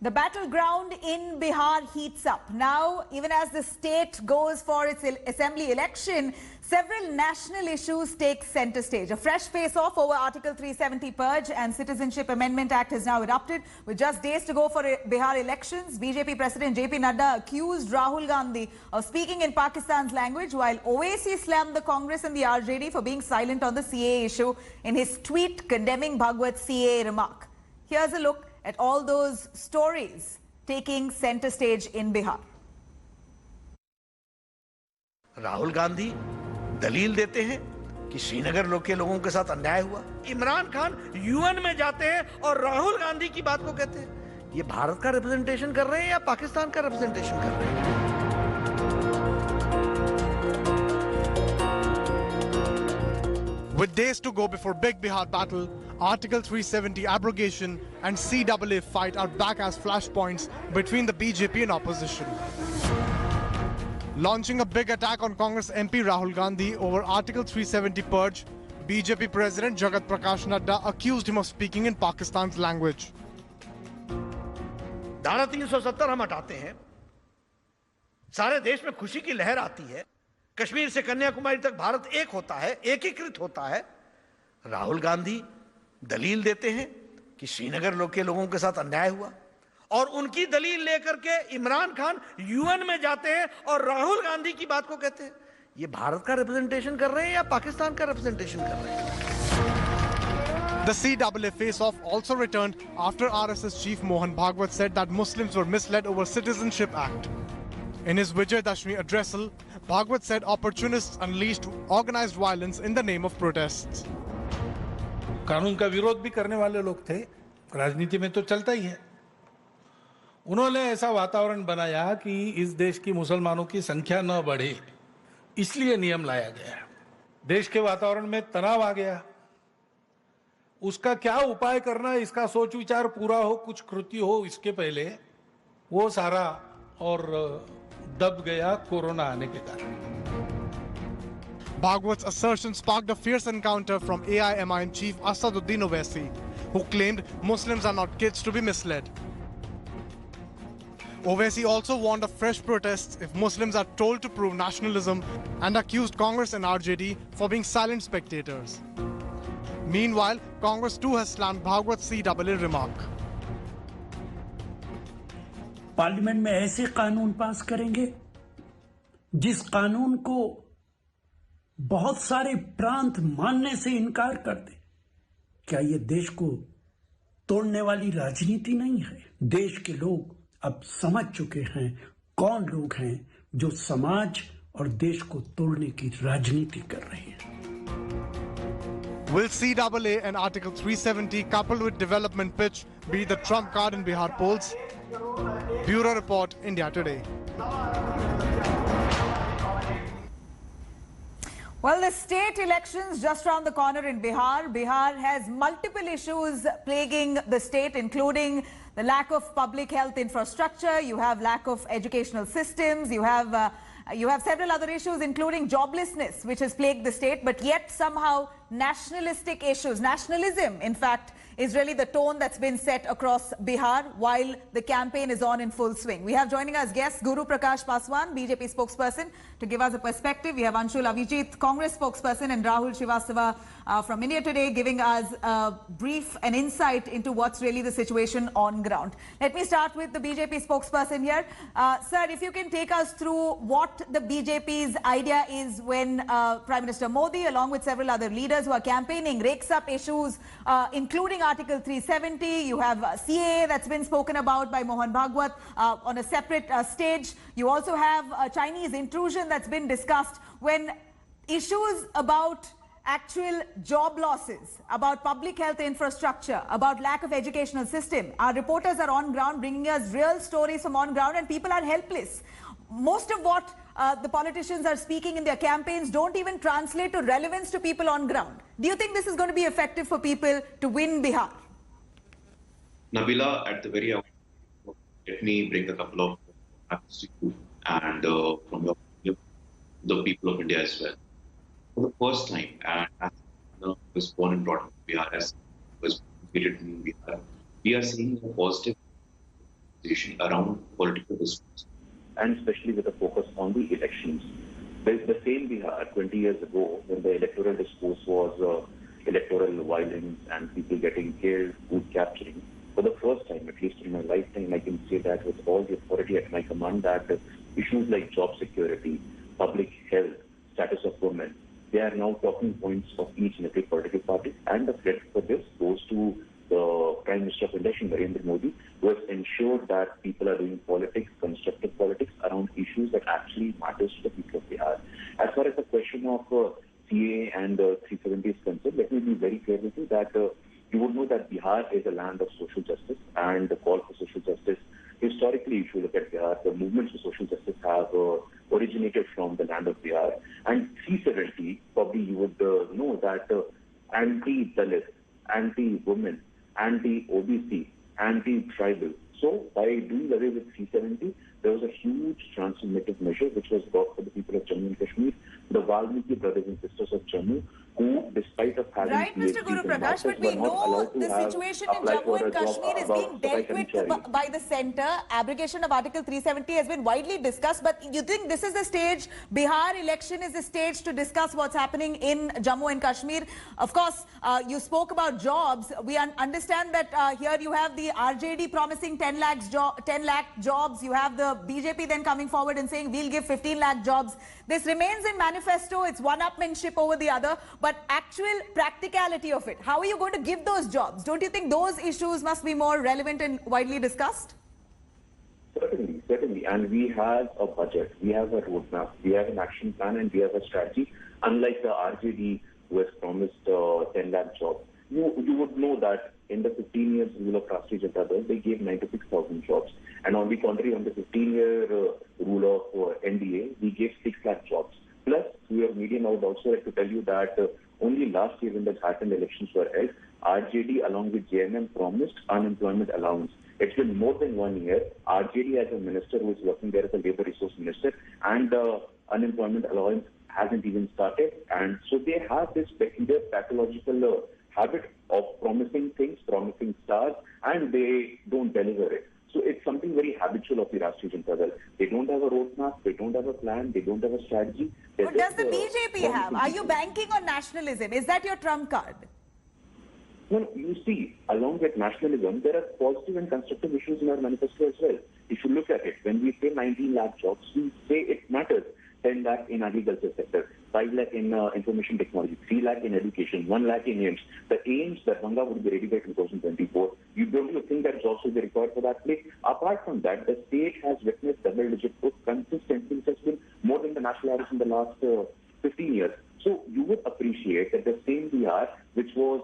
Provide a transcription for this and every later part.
The battleground in Bihar heats up. Now, even as the state goes for its assembly election, several national issues take center stage. A fresh face-off over Article 370 purge and Citizenship Amendment Act has now erupted. With just days to go for Bihar elections, BJP President JP Nadda accused Rahul Gandhi of speaking in Pakistan's language, while Owaisi slammed the Congress and the RJD for being silent on the CAA issue in his tweet condemning Bhagwat's CAA remark. Here's a look at all those stories taking center stage in Bihar. Rahul Gandhi दलील देते हैं कि श्रीनगर के लोगों के साथ अन्याय हुआ। इमरान खान यूएन में जाते हैं और राहुल गांधी की बात को कहते हैं। ये भारत का रिप्रेजेंटेशन कर रहे हैं या पाकिस्तान का रिप्रेजेंटेशन कर रहे हैं? With days to go before Big Bihar battle, Article 370 abrogation and CAA fight are back as flashpoints between the BJP and opposition. Launching a big attack on Congress MP Rahul Gandhi over Article 370 purge, BJP President Jagat Prakash Nadda accused him of speaking in Pakistan's language. धारा 370 हम हटाते हैं, सारे देश में खुशी की लहर आती है, कश्मीर से कन्याकुमारी तक भारत एक होता है, एकीकृत होता है। राहुल गांधी दलील देते हैं कि श्रीनगर के लोगों के साथ अन्याय हुआ और उनकी दलील लेकर के इमरान खान यूएन में जाते हैं और राहुल गांधी की बात को कहते हैं। ये भारत का रिप्रेजेंटेशन कर रहे हैं या पाकिस्तान का रिप्रेजेंटेशन कर रहे हैं? The CAA face-off also returned after RSS chief Mohan Bhagwat said that Muslims were misled over Citizenship Act. In his Vijayadashmi addressal, Bhagwat said opportunists unleashed organized violence in the name of protests. कानून का विरोध भी करने वाले लोग थे, राजनीति में तो चलता ही है। उन्होंने ऐसा वातावरण बनाया कि इस देश की मुसलमानों की संख्या न बढ़े, इसलिए नियम लाया गया। देश के वातावरण में तनाव आ गया, उसका क्या उपाय करना, इसका सोच विचार पूरा हो, कुछ कृति हो इसके पहले, वो सारा और दब गया कोरोना आने के कारण। Bhagwat's assertion sparked a fierce encounter from AIMIM chief Asaduddin Owaisi, who claimed Muslims are not kids to be misled. Owaisi also warned of fresh protests if Muslims are told to prove nationalism and accused Congress and RJD for being silent spectators. Meanwhile, Congress too has slammed Bhagwat's CAA remark. Parliament में ऐसे कानून पास करेंगे जिस कानून को बहुत सारे प्रांत मानने से इनकार कर दे। क्या ये देश को तोड़ने वाली राजनीति नहीं है? देश के लोग अब समझ चुके हैं कौन लोग हैं जो समाज और देश को तोड़ने की राजनीति कर रहे हैं। Will CAA and Article 370 coupled with development pitch be the trump card in Bihar polls? Bureau Report, India Today. Well, the state elections just around the corner in Bihar. Bihar has multiple issues plaguing the state, including the lack of public health infrastructure. You have lack of educational systems. You have several other issues, including joblessness, which has plagued the state. But yet somehow nationalistic issues, nationalism, in fact, is really the tone that's been set across Bihar while the campaign is on in full swing. We have joining us guest Guru Prakash Paswan, BJP spokesperson, to give us a perspective. We have Anshul Avijit, Congress spokesperson, and Rahul Srivastava from India Today, giving us a brief and insight into what's really the situation on ground. Let me start with the BJP spokesperson here. Sir, if you can take us through what the BJP's idea is when Prime Minister Modi, along with several other leaders who are campaigning, rakes up issues, including Article 370. You have CAA that's been spoken about by Mohan Bhagwat on a separate stage. You also have Chinese intrusion that's been discussed. When issues about actual job losses, about public health infrastructure, about lack of educational system, our reporters are on ground bringing us real stories from on ground, and people are helpless. Most of what the politicians are speaking in their campaigns don't even translate to relevance to people on ground. Do you think this is going to be effective for people to win Bihar? Nabila, at the very outset, let me bring a couple of facts to you and from the people of India as well. For the first time, and as was born and brought up in Bihar, as was educated in Bihar, we are seeing a positive conversation around political discourse, and especially with a focus on the elections. There's the same Bihar 20 years ago when the electoral discourse was electoral violence and people getting killed, food capturing. For the first time, at least in my lifetime, I can say that with all the authority at my command, that issues like job security, public health, status of women, they are now talking points of each and every political party. And the credit for this goes to the Prime Minister of India, Narendra Modi, who has ensured that people are doing politics, constructive politics around issues that actually matters to the people of Bihar. As far as the question of CAA and 370 is concerned, let me be very clear with you that you would know that Bihar is a land of social justice, and the call for social justice, historically, if you look at Bihar, the movements for social justice have originated from the land of Bihar. And 370, probably you would know that anti-Dalit, anti-women, anti-OBC, anti-tribal. So by doing away with 370, there was a huge transformative measure which was brought for the people of Jammu and Kashmir, the Valmiki brothers and sisters of Jammu, who, despite of having Right, Mr. Guru Prakash, but we know the situation in Jammu and Kashmir is being dealt with by the centre. Abrogation of Article 370 has been widely discussed, but you think this is the stage, Bihar election is the stage to discuss what's happening in Jammu and Kashmir? Of course, you spoke about jobs. We understand that here you have the RJD promising 10 lakh jobs. You have the BJP then coming forward and saying we'll give 15 lakh jobs. This remains in manifesto. It's one-upmanship over the other. But actual practicality of it, how are you going to give those jobs? Don't you think those issues must be more relevant and widely discussed? Certainly, certainly. And we have a budget, we have a roadmap, we have an action plan, and we have a strategy. Unlike the RJD who has promised 10 lakh jobs, you would know that in the 15 years rule of Rashtriya Janata Dal, they gave 96,000 jobs. And on the contrary, on the 15-year rule of NDA, we gave 6 lakh jobs. Plus, through your medium, I would also like to tell you that only last year when the Jharkhand elections were held, RJD along with JMM promised unemployment allowance. It's been more than 1 year. RJD as a minister who is working there as a labor resource minister, and unemployment allowance hasn't even started. And so they have this peculiar pathological habit of promising things, promising stars, and they don't deliver it. So it's something very habitual of the Rashtriya Janata Dal. They don't have a roadmap, they don't have a plan, they don't have a strategy. What does the BJP have? Are you banking on nationalism? Is that your trump card? No, you see, along with nationalism, there are positive and constructive issues in our manifesto as well. If you look at it, when we say 19 lakh jobs, we say it matters. 10 lakh in agriculture sector, 5 lakh in information technology, 3 lakh in education, 1 lakh in AIMS. The AIMS that Banga would be ready by 2024. You don't think that jobs will be required for that place? Apart from that, the state has witnessed double-digit growth consistently, which has been more than the national average in the last 15 years. So you would appreciate that the same Bihar, which was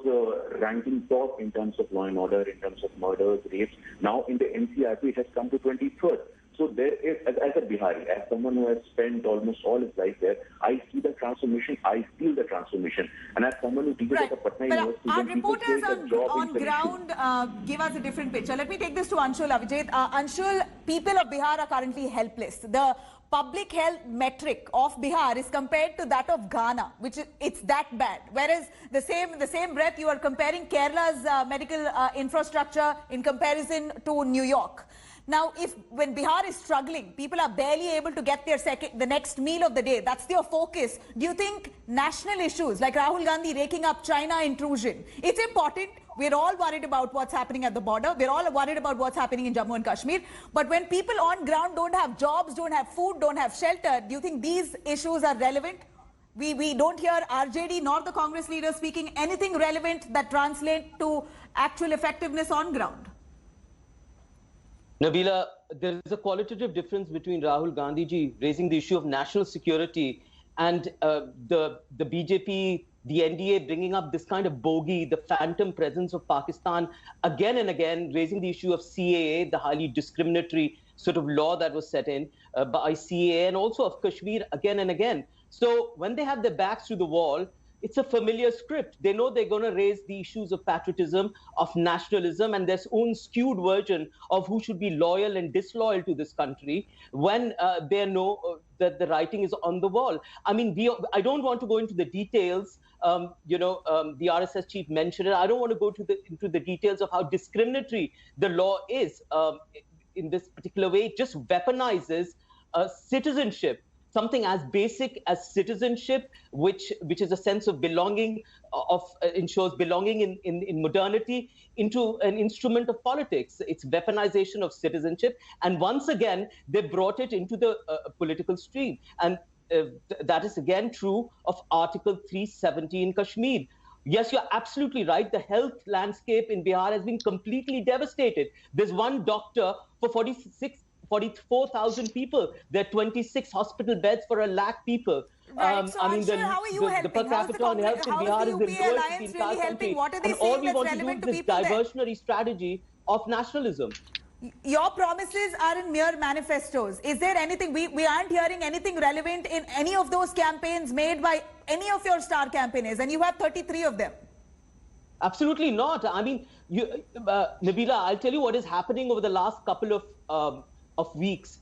ranking top in terms of law and order, in terms of murders, rapes, now in the NCRP it has come to 23rd. So there is, as a Bihari, as someone who has spent almost all his life there, I see the transformation, I feel the transformation. And as someone who teaches at a Patna University, our reporters on ground give us a different picture. Let me take this to Anshul Avijit. Anshul, people of Bihar are currently helpless. The public health metric of Bihar is compared to that of Ghana, which is, it's that bad. Whereas the same breath you are comparing Kerala's medical infrastructure in comparison to New York. Now, when Bihar is struggling, people are barely able to get the next meal of the day. That's their focus. Do you think national issues like Rahul Gandhi raking up China intrusion, it's important? We're all worried about what's happening at the border. We're all worried about what's happening in Jammu and Kashmir. But when people on ground don't have jobs, don't have food, don't have shelter, do you think these issues are relevant? We don't hear RJD nor the Congress leaders speaking anything relevant that translates to actual effectiveness on ground. Nabila, there is a qualitative difference between Rahul Gandhi ji raising the issue of national security and the BJP, the NDA bringing up this kind of bogey, the phantom presence of Pakistan again and again, raising the issue of CAA, the highly discriminatory sort of law that was set in by CAA, and also of Kashmir again and again. So when they have their backs to the wall, it's a familiar script. They know they're going to raise the issues of patriotism, of nationalism, and their own skewed version of who should be loyal and disloyal to this country when they know that the writing is on the wall. I mean, I don't want to go into the details. The RSS chief mentioned it. I don't want to go into the details of how discriminatory the law is. in this particular way. It just weaponizes citizenship, something as basic as citizenship, which is a sense of belonging, ensures belonging in modernity, into an instrument of politics. It's weaponization of citizenship, and once again they brought it into the political stream, and that is again true of Article 370 in Kashmir. Yes, you're absolutely right. The health landscape in Bihar has been completely devastated. There's one doctor for 44,000 people. There are 26 hospital beds for 1 lakh people. Right. So, how are you helping? The per capita on health in Bihar is the lowest in the entire country. What are they and all saying we that's want to do relevant is to this people there? diversionary strategy of nationalism. Your promises are in mere manifestos. Is there anything, we aren't hearing anything relevant in any of those campaigns made by any of your star campaigners, and you have 33 of them? Absolutely not. I mean, Nabila, I'll tell you what is happening over the last couple of weeks.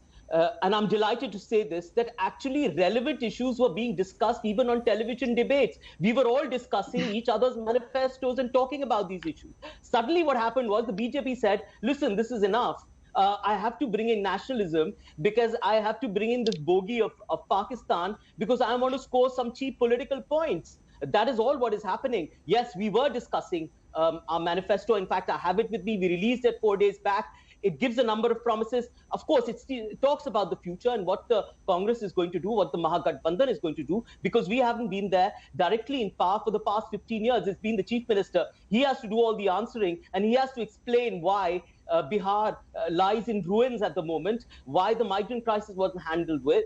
And I'm delighted to say this, that actually relevant issues were being discussed even on television debates. We were all discussing each other's manifestos and talking about these issues. Suddenly what happened was the BJP said, listen, this is enough. I have to bring in nationalism because I have to bring in this bogey of Pakistan because I want to score some cheap political points. That is all what is happening. Yes, we were discussing our manifesto. In fact, I have it with me. We released it 4 days back. It gives a number of promises. Of course, it talks about the future and what the Congress is going to do, what the Mahagathbandhan is going to do, because we haven't been there directly in power for the past 15 years. It's been the chief minister. He has to do all the answering, and he has to explain why Bihar lies in ruins at the moment, why the migrant crisis wasn't handled with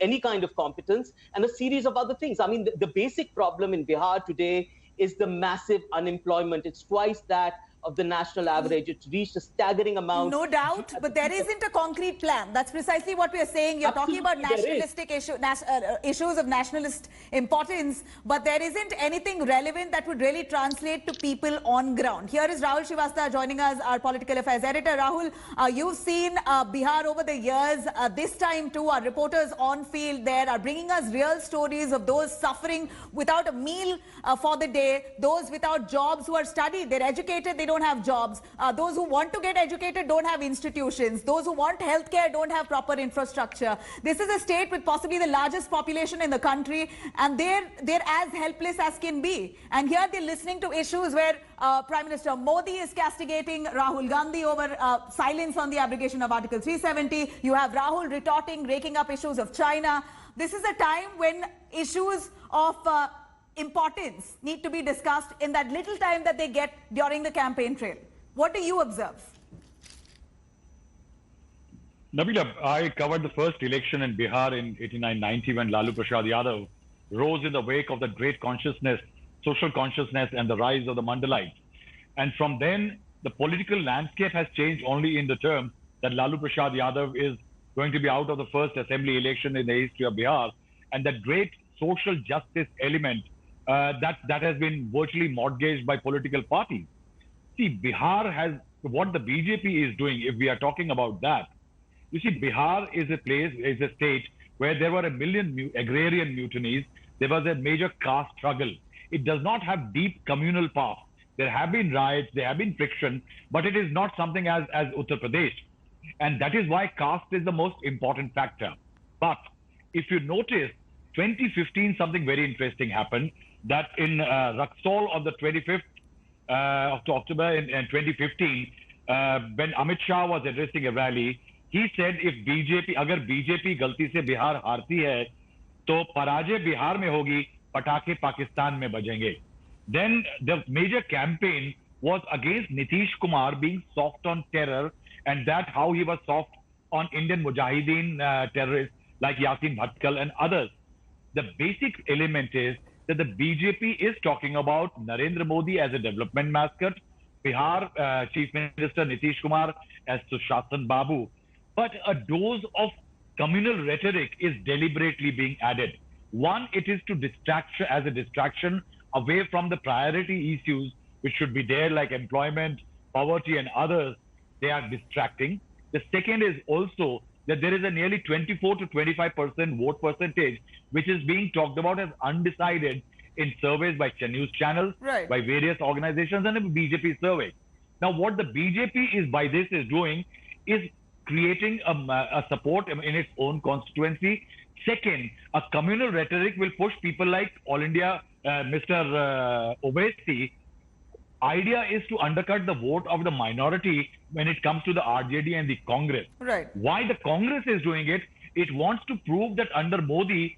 any kind of competence, and a series of other things. I mean, the basic problem in Bihar today is the massive unemployment. It's twice that of the national average. It's reached a staggering amount. No doubt, but there isn't a concrete plan. That's precisely what we are saying. You're talking about nationalistic issues of nationalist importance, but there isn't anything relevant that would really translate to people on ground. Here is Rahul Srivastava joining us, our political affairs editor. Rahul, you've seen Bihar over the years. This time too, our reporters on field there are bringing us real stories of those suffering without a meal for the day, those without jobs who are studied, they're educated, they don't have jobs. Those who want to get educated don't have institutions. Those who want healthcare don't have proper infrastructure. This is a state with possibly the largest population in the country, and they're as helpless as can be. And here they're listening to issues where Prime Minister Modi is castigating Rahul Gandhi over silence on the abrogation of Article 370. You have Rahul retorting, raking up issues of China. This is a time when issues of importance need to be discussed in that little time that they get during the campaign trail. What do you observe? Nabila, I covered the first election in Bihar in 89-90 when Lalu Prasad Yadav rose in the wake of the great consciousness, social consciousness, and the rise of the Mandalites. And from then, the political landscape has changed only in the terms that Lalu Prasad Yadav is going to be out of the first assembly election in the history of Bihar. And that great social justice element that has been virtually mortgaged by political parties. See, Bihar has, what the BJP is doing, if we are talking about that, you see, Bihar is a state where there were 1 million agrarian mutinies. There was a major caste struggle. It does not have deep communal path. There have been riots, there have been friction, but it is not something as Uttar Pradesh. And that is why caste is the most important factor. But if you notice, 2015, something very interesting happened, that in Raxaul on the 25th of October in 2015, when Amit Shah was addressing a rally, he said if BJP, agar BJP galti se Bihar हारती है, तो पराजय बिहार में होगी, पटाखे पाकिस्तान में बजेंगे. Then the major campaign was against Nitish Kumar being soft on terror, and that how he was soft on Indian Mujahideen terrorists like Yasin Bhatkal and others. The basic element is that the BJP is talking about Narendra Modi as a development mascot, Bihar Chief Minister Nitish Kumar as Sushashan Babu. But a dose of communal rhetoric is deliberately being added. One, it is to as a distraction away from the priority issues which should be there, like employment, poverty, and others. They are distracting. The second is also that there is a nearly 24 to 25% vote percentage, which is being talked about as undecided in surveys by news channels, right, by various organizations, and a BJP survey. Now, what the BJP is by this is doing is creating a support in its own constituency. Second, a communal rhetoric will push people like All India Mr. Owaisi. Idea is to undercut the vote of the minority when it comes to the RJD and the Congress. Right. Why the Congress is doing it? It wants to prove that under Modi,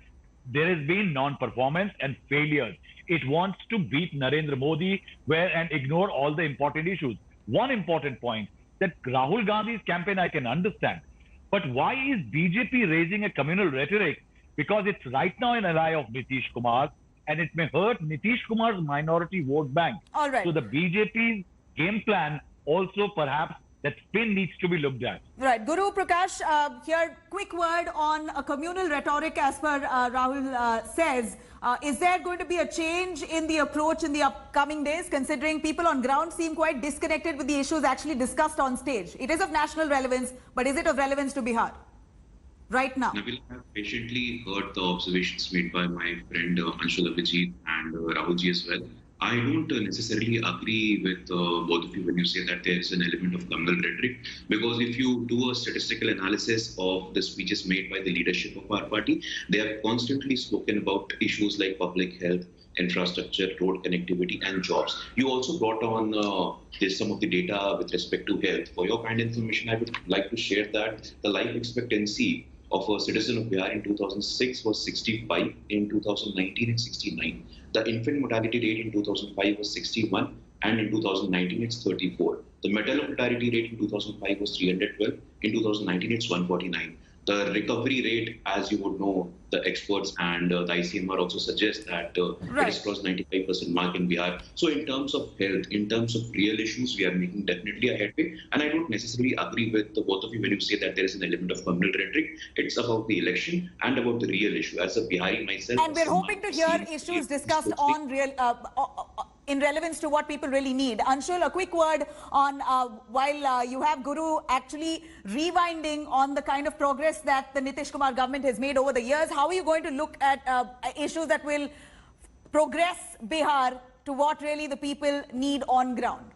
there has been non-performance and failures. It wants to beat Narendra Modi and ignore all the important issues. One important point, that Rahul Gandhi's campaign I can understand. But why is BJP raising a communal rhetoric? Because it's right now an ally of Nitish Kumar, and it may hurt Nitish Kumar's minority vote bank. All right. So the BJP's game plan also perhaps that spin needs to be looked at. Right. Guru Prakash, here, quick word on a communal rhetoric as per Rahul says. Is there going to be a change in the approach in the upcoming days, considering people on ground seem quite disconnected with the issues actually discussed on stage? It is of national relevance, but is it of relevance to Bihar right now? Nabil, I have patiently heard the observations made by my friend Anshul Abhijit and Rahulji as well. I don't necessarily agree with both of you when you say that there is an element of communal rhetoric, because if you do a statistical analysis of the speeches made by the leadership of our party, they have constantly spoken about issues like public health, infrastructure, road connectivity, and jobs. You also brought on some of the data with respect to health. For your kind information, I would like to share that the life expectancy of a citizen of Bihar in 2006 was 65, in 2019 it's 69. The infant mortality rate in 2005 was 61, and in 2019 it's 34. The maternal mortality rate in 2005 was 312, in 2019 it's 149. The recovery rate, as you would know, the experts and the ICMR also suggest that it has crossed 95% mark in Bihar. So in terms of health, in terms of real issues, we are making definitely a headway. And I don't necessarily agree with both of you when you say that there is an element of communal rhetoric. It's about the election and about the real issue. As a Bihari myself, and we're hoping to hear issues discussed on in relevance to what people really need. Anshul, a quick word on while you have Guru actually rewinding on the kind of progress that the Nitish Kumar government has made over the years, how are you going to look at issues that will progress Bihar to what really the people need on ground?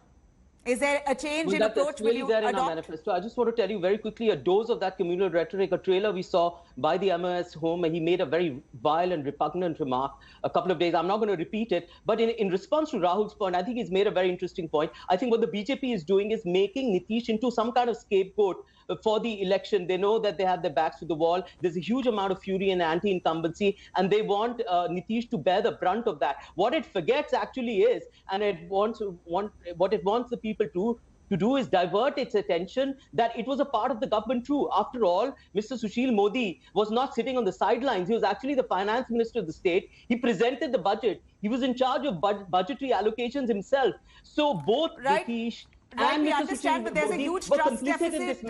Is there a change in approach? That's really there in our manifesto. I just want to tell you very quickly a dose of that communal rhetoric, a trailer we saw by the MOS home. He made a very vile and repugnant remark a couple of days. I'm not going to repeat it, but in response to Rahul's point, I think he's made a very interesting point. I think what the BJP is doing is making Nitish into some kind of scapegoat for the election. They know that they have their backs to the wall. There's a huge amount of fury and anti-incumbency, and they want Nitish to bear the brunt of that. What it forgets actually is, and what it wants the people to do is divert its attention that it was a part of the government too. After all, Mr. Sushil Modi was not sitting on the sidelines. He was actually the finance minister of the state. He presented the budget. He was in charge of budgetary allocations himself. So both Nitish and we Mr. understand, but there's a huge trust deficit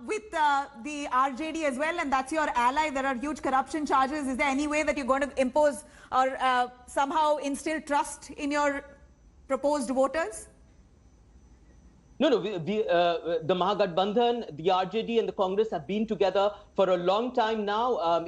with the RJD as well, and that's your ally. There are huge corruption charges. Is there any way that you're going to impose or somehow instill trust in your proposed voters? No, the Mahagathbandhan, the RJD and the Congress have been together for a long time now.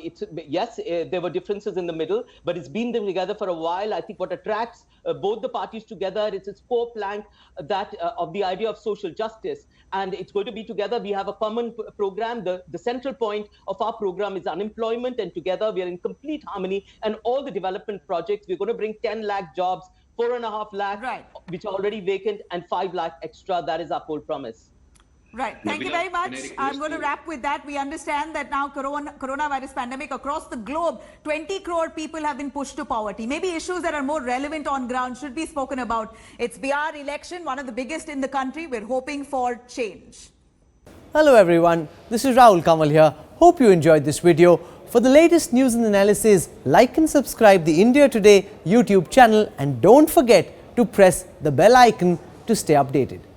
Yes, there were differences in the middle, but it's been together for a while. I think what attracts both the parties together is its core plank that of the idea of social justice. And it's going to be together. We have a common program. The central point of our program is unemployment, and together we are in complete harmony. And all the development projects, we're going to bring 10 lakh jobs, 4.5 lakh, which are already vacant, and 5 lakh extra. That is our full promise. Right. Thank you very much. I'm going to wrap with that. We understand that now coronavirus pandemic across the globe, 20 crore people have been pushed to poverty. Maybe issues that are more relevant on ground should be spoken about. It's Bihar election, one of the biggest in the country. We're hoping for change. Hello everyone. This is Rahul Kamal here. Hope you enjoyed this video. For the latest news and analysis, like and subscribe the India Today YouTube channel, and don't forget to press the bell icon to stay updated.